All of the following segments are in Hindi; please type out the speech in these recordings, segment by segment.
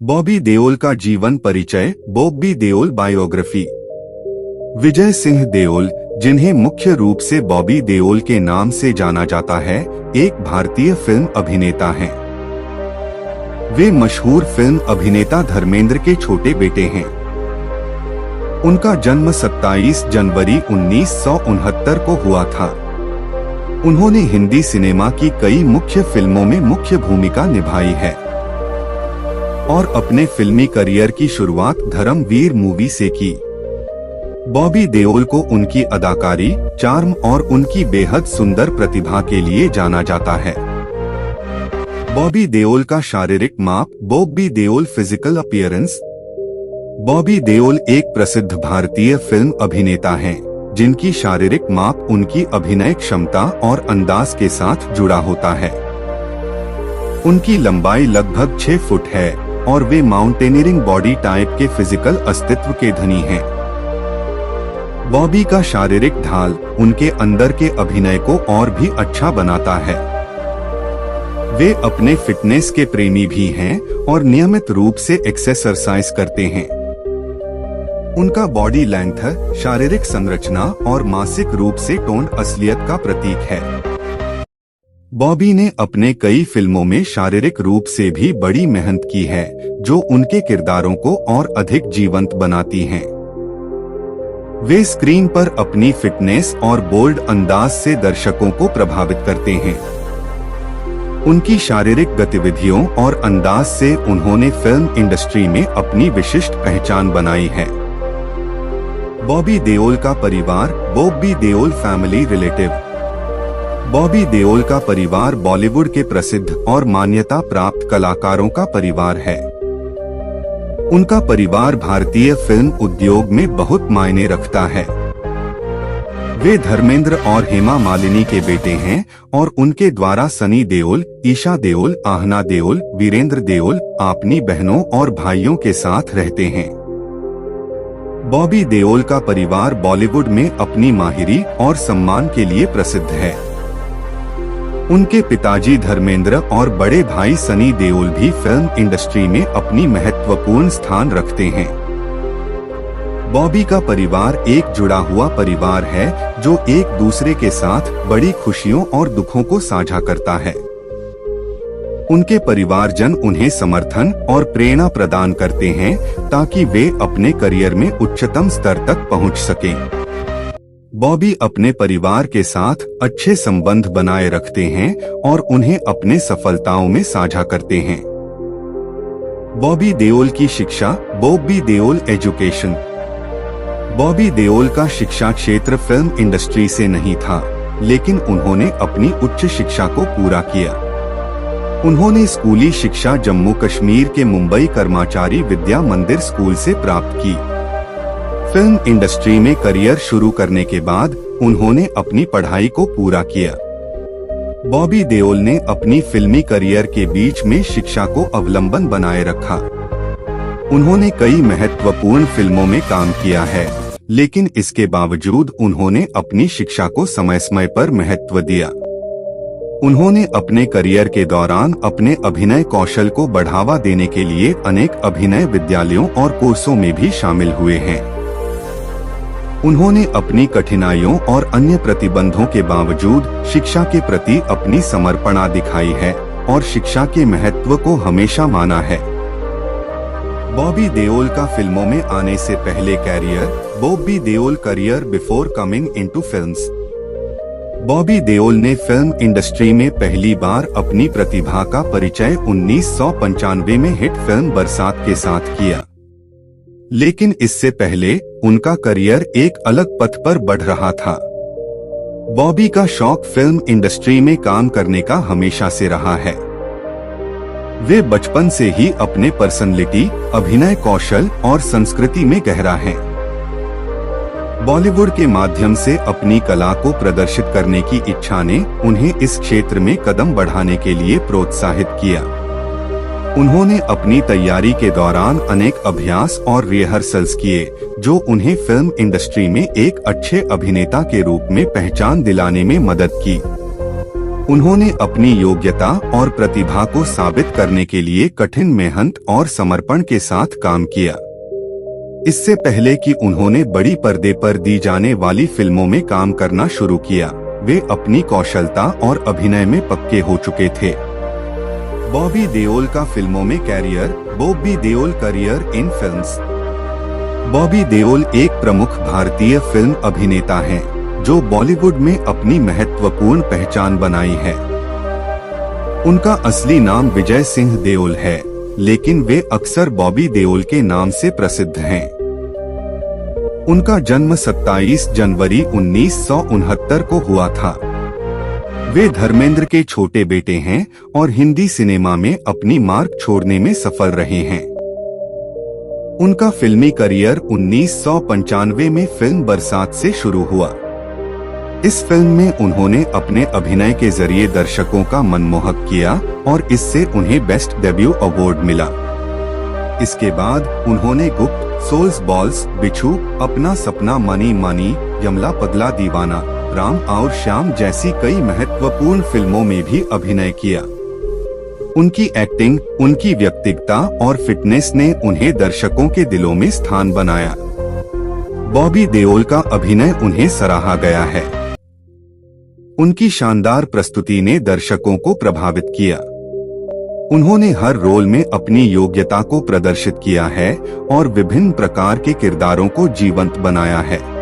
बॉबी देओल का जीवन परिचय। बॉबी देओल बायोग्राफी। विजय सिंह देओल, जिन्हें मुख्य रूप से बॉबी देओल के नाम से जाना जाता है, एक भारतीय फिल्म अभिनेता हैं। वे मशहूर फिल्म अभिनेता धर्मेंद्र के छोटे बेटे हैं। उनका जन्म 27 जनवरी 1969 को हुआ था। उन्होंने हिंदी सिनेमा की कई मुख्य फिल्मों में मुख्य भूमिका निभाई है और अपने फिल्मी करियर की शुरुआत धर्मवीर मूवी से की। बॉबी देओल को उनकी अदाकारी, चार्म और उनकी बेहद सुंदर प्रतिभा के लिए जाना जाता है। बॉबी देओल का शारीरिक माप। Bobby Deol physical appearance. बॉबी देओल एक प्रसिद्ध भारतीय फिल्म अभिनेता हैं, जिनकी शारीरिक माप उनकी अभिनय क्षमता और अंदाज के साथ जुड़ा होता है। उनकी लंबाई लगभग 6 फुट है और वे माउंटेनियरिंग बॉडी टाइप के फिजिकल अस्तित्व के धनी हैं। बॉबी का शारीरिक ढाल उनके अंदर के अभिनय को और भी अच्छा बनाता है। वे अपने फिटनेस के प्रेमी भी हैं और नियमित रूप से एक्सरसाइज करते हैं। उनका बॉडी लेंथ, शारीरिक संरचना और मानसिक रूप से टोन्ड असलियत का प्रतीक है। बॉबी ने अपने कई फिल्मों में शारीरिक रूप से भी बड़ी मेहनत की है, जो उनके किरदारों को और अधिक जीवंत बनाती हैं। वे स्क्रीन पर अपनी फिटनेस और बोल्ड अंदाज से दर्शकों को प्रभावित करते हैं। उनकी शारीरिक गतिविधियों और अंदाज से उन्होंने फिल्म इंडस्ट्री में अपनी विशिष्ट पहचान बनाई है। बॉबी देओल का परिवार। Bobby Deol family relative. बॉबी देओल का परिवार बॉलीवुड के प्रसिद्ध और मान्यता प्राप्त कलाकारों का परिवार है। उनका परिवार भारतीय फिल्म उद्योग में बहुत मायने रखता है। वे धर्मेंद्र और हेमा मालिनी के बेटे हैं और उनके द्वारा सनी देओल, ईशा देओल, आहना देओल, वीरेंद्र देओल अपनी बहनों और भाइयों के साथ रहते हैं। बॉबी देओल का परिवार बॉलीवुड में अपनी माहिरी और सम्मान के लिए प्रसिद्ध है। उनके पिताजी धर्मेंद्र और बड़े भाई सनी देओल भी फिल्म इंडस्ट्री में अपनी महत्वपूर्ण स्थान रखते हैं। बॉबी का परिवार एक जुड़ा हुआ परिवार है, जो एक दूसरे के साथ बड़ी खुशियों और दुखों को साझा करता है। उनके परिवारजन उन्हें समर्थन और प्रेरणा प्रदान करते हैं ताकि वे अपने करियर में उच्चतम स्तर तक पहुंच सकें। बॉबी अपने परिवार के साथ अच्छे संबंध बनाए रखते हैं और उन्हें अपने सफलताओं में साझा करते हैं। बॉबी देओल की शिक्षा। बॉबी देओल एजुकेशन। बॉबी देओल का शिक्षा क्षेत्र फिल्म इंडस्ट्री से नहीं था, लेकिन उन्होंने अपनी उच्च शिक्षा को पूरा किया। उन्होंने स्कूली शिक्षा जम्मू कश्मीर के मुंबई कर्मचारी विद्या मंदिर स्कूल से प्राप्त की। फिल्म इंडस्ट्री में करियर शुरू करने के बाद उन्होंने अपनी पढ़ाई को पूरा किया। बॉबी देओल ने अपनी फिल्मी करियर के बीच में शिक्षा को अवलंबन बनाए रखा। उन्होंने कई महत्वपूर्ण फिल्मों में काम किया है, लेकिन इसके बावजूद उन्होंने अपनी शिक्षा को समय समय पर महत्व दिया। उन्होंने अपने करियर के दौरान अपने अभिनय कौशल को बढ़ावा देने के लिए अनेक अभिनय विद्यालयों और कोर्सों में भी शामिल हुए हैं। उन्होंने अपनी कठिनाइयों और अन्य प्रतिबंधों के बावजूद शिक्षा के प्रति अपनी समर्पणा दिखाई है और शिक्षा के महत्व को हमेशा माना है। बॉबी देओल का फिल्मों में आने से पहले career. Bobby Deol career before coming into films. Bobby Deol ने फिल्म इंडस्ट्री में पहली बार अपनी प्रतिभा का परिचय 1995 में हिट फिल्म बरसात के साथ किया, लेकिन इससे पहले उनका करियर एक अलग पथ पर बढ़ रहा था। बॉबी का शौक फिल्म इंडस्ट्री में काम करने का हमेशा से रहा है। वे बचपन से ही अपने पर्सनैलिटी, अभिनय कौशल और संस्कृति में गहरा हैं। बॉलीवुड के माध्यम से अपनी कला को प्रदर्शित करने की इच्छा ने उन्हें इस क्षेत्र में कदम बढ़ाने के लिए प्रोत्साहित किया। उन्होंने अपनी तैयारी के दौरान अनेक अभ्यास और रिहर्सल्स किए, जो उन्हें फिल्म इंडस्ट्री में एक अच्छे अभिनेता के रूप में पहचान दिलाने में मदद की। उन्होंने अपनी योग्यता और प्रतिभा को साबित करने के लिए कठिन मेहनत और समर्पण के साथ काम किया। इससे पहले कि उन्होंने बड़ी पर्दे पर दी जाने वाली फिल्मों में काम करना शुरू किया, वे अपनी कौशलता और अभिनय में पक्के हो चुके थे। बॉबी देओल का फिल्मों में career. Bobby Deol career in films. Bobby Deol एक प्रमुख भारतीय फिल्म अभिनेता हैं, जो बॉलीवुड में अपनी महत्वपूर्ण पहचान बनाई है। उनका असली नाम विजय सिंह देओल है, लेकिन वे अक्सर बॉबी देओल के नाम से प्रसिद्ध हैं। उनका जन्म 27 जनवरी 1969 को हुआ था। वे धर्मेंद्र के छोटे बेटे हैं और हिंदी सिनेमा में अपनी मार्क छोड़ने में सफल रहे हैं। उनका फिल्मी करियर 1995 में फिल्म बरसात से शुरू हुआ। इस फिल्म में उन्होंने अपने अभिनय के जरिए दर्शकों का मन मोहक किया और इससे उन्हें बेस्ट डेब्यू अवार्ड मिला। इसके बाद उन्होंने गुप्त, सोल्स बॉल्स, बिच्छू, अपना सपना, मनी मनी, यमला पगला दीवाना, राम और श्याम जैसी कई महत्वपूर्ण फिल्मों में भी अभिनय किया। उनकी एक्टिंग, उनकी व्यक्तिगता और फिटनेस ने उन्हें दर्शकों के दिलों में स्थान बनाया। बॉबी देओल का अभिनय उन्हें सराहा गया है। उनकी शानदार प्रस्तुति ने दर्शकों को प्रभावित किया। उन्होंने हर रोल में अपनी योग्यता को प्रदर्शित किया है और विभिन्न प्रकार के किरदारों को जीवंत बनाया है।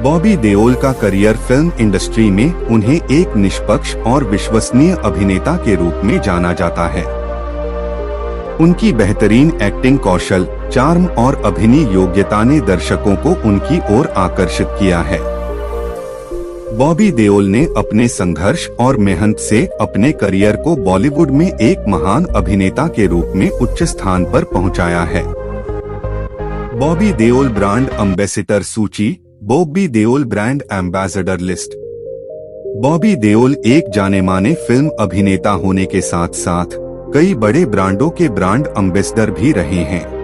बॉबी देओल का करियर फिल्म इंडस्ट्री में उन्हें एक निष्पक्ष और विश्वसनीय अभिनेता के रूप में जाना जाता है। उनकी बेहतरीन एक्टिंग कौशल, चार्म और अभिनय योग्यता ने दर्शकों को उनकी ओर आकर्षित किया है। बॉबी देओल ने अपने संघर्ष और मेहनत से अपने करियर को बॉलीवुड में एक महान अभिनेता के रूप में उच्च स्थान पर पहुंचाया है। बॉबी देओल ब्रांड एम्बेसडर सूची। Bobby Deol brand ambassador list. Bobby Deol एक जाने-माने फिल्म अभिनेता होने के साथ साथ कई बड़े ब्रांडों के ब्रांड एम्बेसडर भी रहे हैं।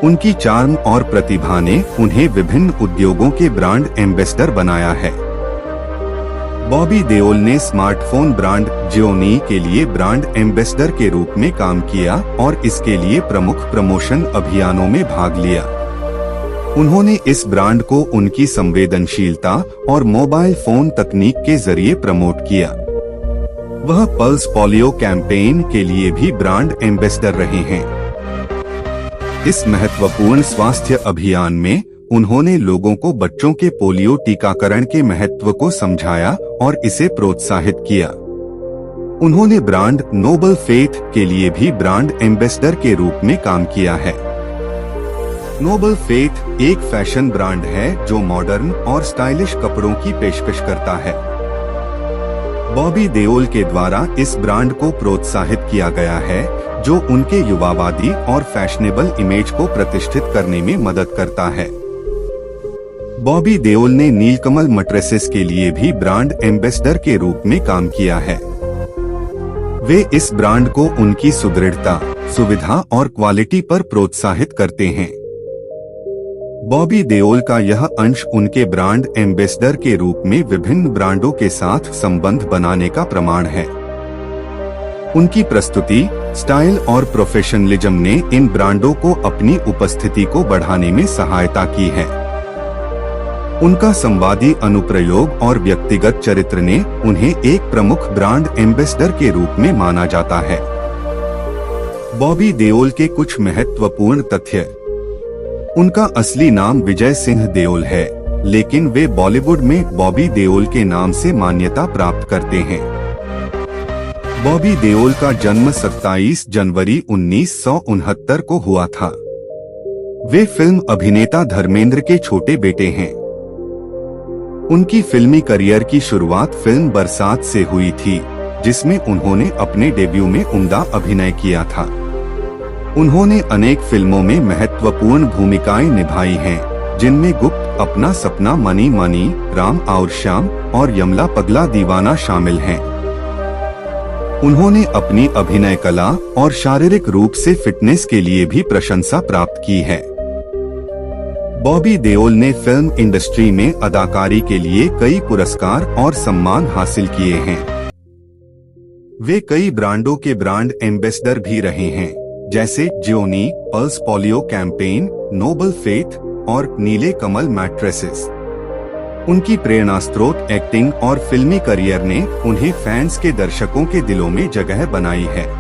उनकी चार्म और प्रतिभा ने उन्हें विभिन्न उद्योगों के ब्रांड एम्बेसडर बनाया है। बॉबी देओल ने स्मार्टफोन ब्रांड जियोनी के लिए ब्रांड एम्बेसडर के रूप में काम किया और इसके लिए प्रमुख प्रमोशन अभियानों में भाग लिया। उन्होंने इस ब्रांड को उनकी संवेदनशीलता और मोबाइल फोन तकनीक के जरिए प्रमोट किया। वह पल्स पोलियो कैंपेन के लिए भी ब्रांड एम्बेसडर रहे हैं। इस महत्वपूर्ण स्वास्थ्य अभियान में उन्होंने लोगों को बच्चों के पोलियो टीकाकरण के महत्व को समझाया और इसे प्रोत्साहित किया। उन्होंने ब्रांड नोबल फेथ के लिए भी ब्रांड एम्बेसडर के रूप में काम किया है। नोबल फेथ एक फैशन ब्रांड है जो मॉडर्न और स्टाइलिश कपड़ों की पेशकश करता है। बॉबी देओल के द्वारा इस ब्रांड को प्रोत्साहित किया गया है, जो उनके युवावादी और फैशनेबल इमेज को प्रतिष्ठित करने में मदद करता है। बॉबी देओल ने नीलकमल मैट्रेसेस के लिए भी ब्रांड एम्बेसडर के रूप में काम किया है। वे इस ब्रांड को उनकी सुदृढ़ता, सुविधा और क्वालिटी पर प्रोत्साहित करते हैं। बॉबी देओल का यह अंश उनके ब्रांड एम्बेसडर के रूप में विभिन्न ब्रांडों के साथ संबंध बनाने का प्रमाण है। उनकी प्रस्तुति, स्टाइल और प्रोफेशनलिज्म ने इन ब्रांडों को अपनी उपस्थिति को बढ़ाने में सहायता की है। उनका संवादी अनुप्रयोग और व्यक्तिगत चरित्र ने उन्हें एक प्रमुख ब्रांड एम्बेसडर के रूप में माना जाता है। बॉबी देओल के कुछ महत्वपूर्ण तथ्य। उनका असली नाम विजय सिंह देओल है, लेकिन वे बॉलीवुड में बॉबी देओल के नाम से मान्यता प्राप्त करते हैं। बॉबी देओल का जन्म 27 जनवरी 1969 को हुआ था। वे फिल्म अभिनेता धर्मेंद्र के छोटे बेटे हैं। उनकी फिल्मी करियर की शुरुआत फिल्म बरसात से हुई थी, जिसमें उन्होंने अपने डेब्यू में उम्दा अभिनय किया था। उन्होंने अनेक फिल्मों में महत्वपूर्ण भूमिकाएं निभाई हैं, जिनमें गुप्त, अपना सपना, मनी मनी, राम और श्याम और यमला पगला दीवाना शामिल हैं। उन्होंने अपनी अभिनय कला और शारीरिक रूप से फिटनेस के लिए भी प्रशंसा प्राप्त की है। बॉबी देओल ने फिल्म इंडस्ट्री में अदाकारी के लिए कई पुरस्कार और सम्मान हासिल किए हैं। वे कई ब्रांडों के ब्रांड एम्बेसडर भी रहे हैं, जैसे Gionee, pulse polio campaign, noble faith और नीले कमल मैट्रेसेस। उनकी प्रेरणा स्रोत एक्टिंग और फिल्मी करियर ने उन्हें फैंस के दर्शकों के दिलों में जगह बनाई है।